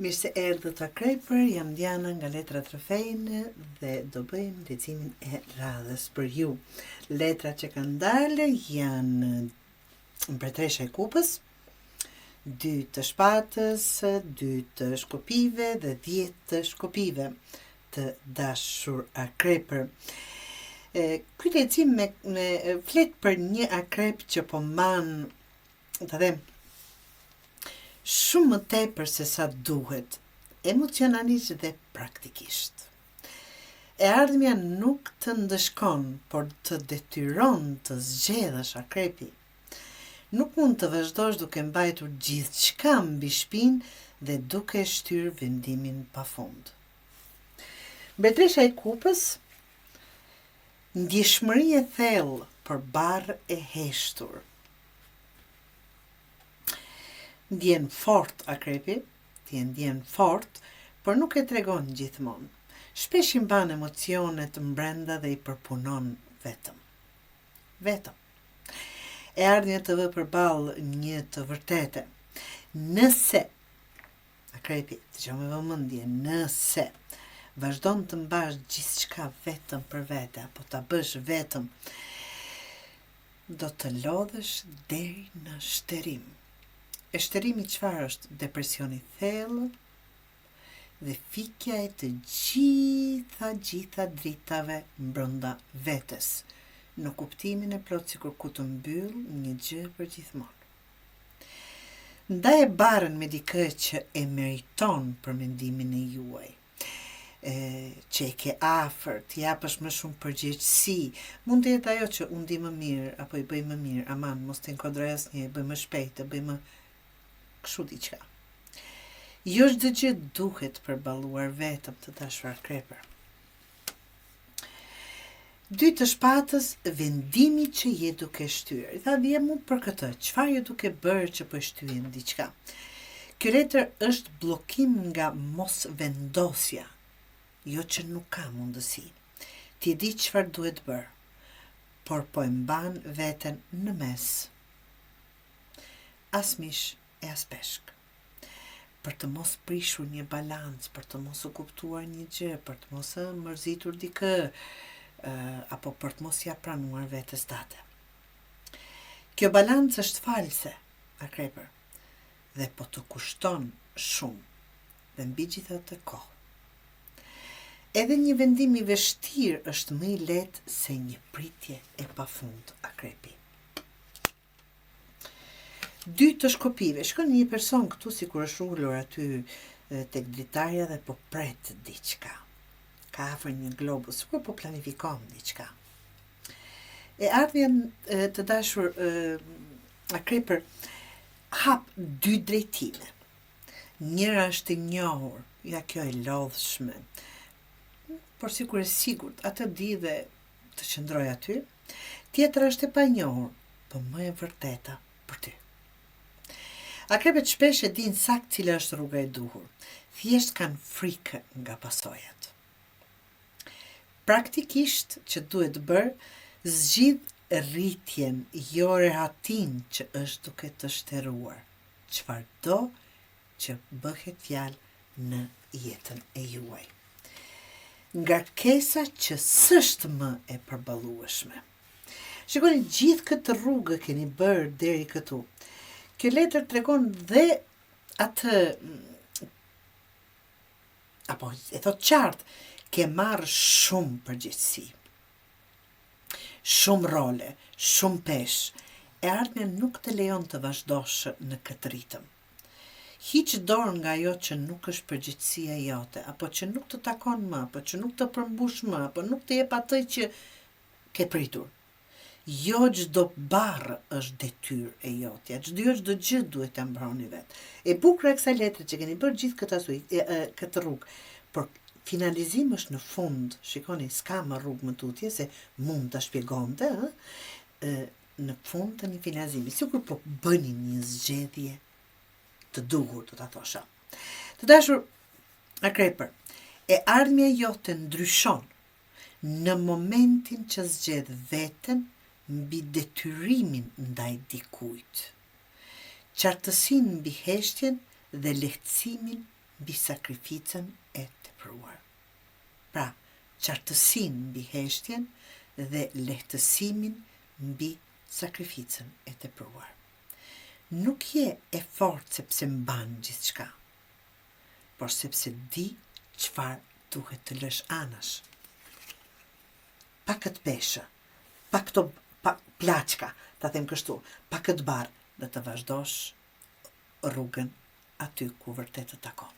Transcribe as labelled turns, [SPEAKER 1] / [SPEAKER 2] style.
[SPEAKER 1] Mirë se erdhët Akrejpër, jam Diana nga Letra Trofejnë dhe do bëjmë lecimin e radhës për ju. Letra që kanë dalë janë Mbretëresha e Kupës, 2 të shpatës, 2 të shkopive dhe 10 të shkopive të dashur Akrejpër. Ky lecim me flet për një akrep që po mban, të them, shumë më tepër se sa duhet, emocionalisht dhe praktikisht. E ardhmja nuk të ndëshkon, por të detyron të zgjedhësh akrepi. Nuk mund të vazhdosh duke mbajtur gjithçka mbi shpinë dhe duke shtyr vendimin pafund. Mbretëresha e Kupës, ndjeshmëri e thellë për barë e heshtur. Ndjen fort akrepi, ti e ndjen fort, por nuk e tregon gjithmonë. Shpesh I mban emocionet mbrenda dhe I përpunon vetëm. E ardhmja të vë përballë një të vërtete. Nëse, akrepi, dëgjoj me vëmendje, nëse vazhdon të mbash gjithçka vetëm për vete, apo ta bësh vetëm, do të lodhesh deri në shterim. E shterimi çfarë është? Depresioni thellë dhe fikja e të gjitha dritave brenda vetes, në kuptimin e plot sikur ku të mbyll një gjë për gjithmonë. Ndaje barën me dikë që e meriton për mendimin e juaj, që e ke afër, t'i japësh më shumë përgjegjësi. Mund të jetë ajo që unë di më mirë, apo I bëj më mirë, aman, mos të inkodroj asnjë, bëj më shpejt, bëj më kështu diçka. Jo çdo gjë duhet përballuar vetëm të dashur akrepër. 2 të shpatës, vendimi që je duke shtyr. I tha vje mu për këtë, çfarë je duke bërë që po shtyjen diçka. Kjo letër është bllokim nga mos vendosja, jo që nuk ka mundësi. Ti e di çfarë duhet bërë, por po e mban veten në mes. As mish e as peshk. Për të mos prishur një balancë, për të mos u kuptuar një gjë, për të mos mërzitur dikë, apo për të mos ja pranuar vetes tate. Kjo balancë është false, akrepër, dhe po të kushton shumë, dhe mbi gjithatë kohë. Edhe një vendim I vështirë është më I lehtë se një pritje e pafund, akrepi. 2 të shkopive. Shkon një person këtu sikur është ulur aty tek dritarja dhe po pret diçka. Ka afër një globus, sikur po planifikon diçka. E ardhmja të dashur akrepër hap 2 drejtime. Njëra është e njohur, ja kjo e lodhshme, por sikur e sigurt, atë di dhe të qëndroj aty. Tjetra është e panjohur, po më e vërteta për ty. Akrepet shpesh e din sakt cila është rruga e duhur. Thjesht kanë frikë nga pasojat. Praktikisht që duhet bërë, zgjidh rritjen, jo rehatin që është duke të shtëruar. Çfarëdo që bëhet fjalë në jetën e juaj. Ngarkesa që s'është më e përballueshme. Shikoni, gjithë këtë rrugë keni bërë deri këtu. Kjo letër tregon dhe atë, apo e thot qartë, ke marrë shumë përgjegjësi, shumë role, shumë peshë. E ardhmja nuk të lejon të vazhdosh në këtë ritëm. Hiq dorë nga ajo që nuk është përgjegjësia jote, apo që nuk të takon më, apo që nuk të përmbush më, apo nuk të jep atë që ke pritur. Jo çdo barë është detyrë e jotja, çdo gjë duhet ta mbroni vetë. E bukur e kësaj letre që keni bërë gjithë këtë rrugë, por finalizim është në fund. Shikoni, s'ka më rrugë më tutje se mund ta shpjegonte, në fund të një finalizimi, sikur po bëni një zgjedhje të duhur, do ta thosha. Të dashur akrepër, e ardhmja jote ndryshon në momentin që zgjedh veten mbi detyrimin ndaj dikujt, qartësinë mbi heshtjen dhe lehtësimin mbi sakrificën e tepruar. Pra, qartësinë mbi heshtjen dhe lehtësimin mbi sakrificën e tepruar. Nuk je e fortë sepse mban gjithçka, por sepse di çfarë duhet të lësh anash. Pa këtë peshë, pa këto plaçka, ta them kështu, pa këtë barë, dhe të vazhdosh rrugën aty ku vërtet të takon.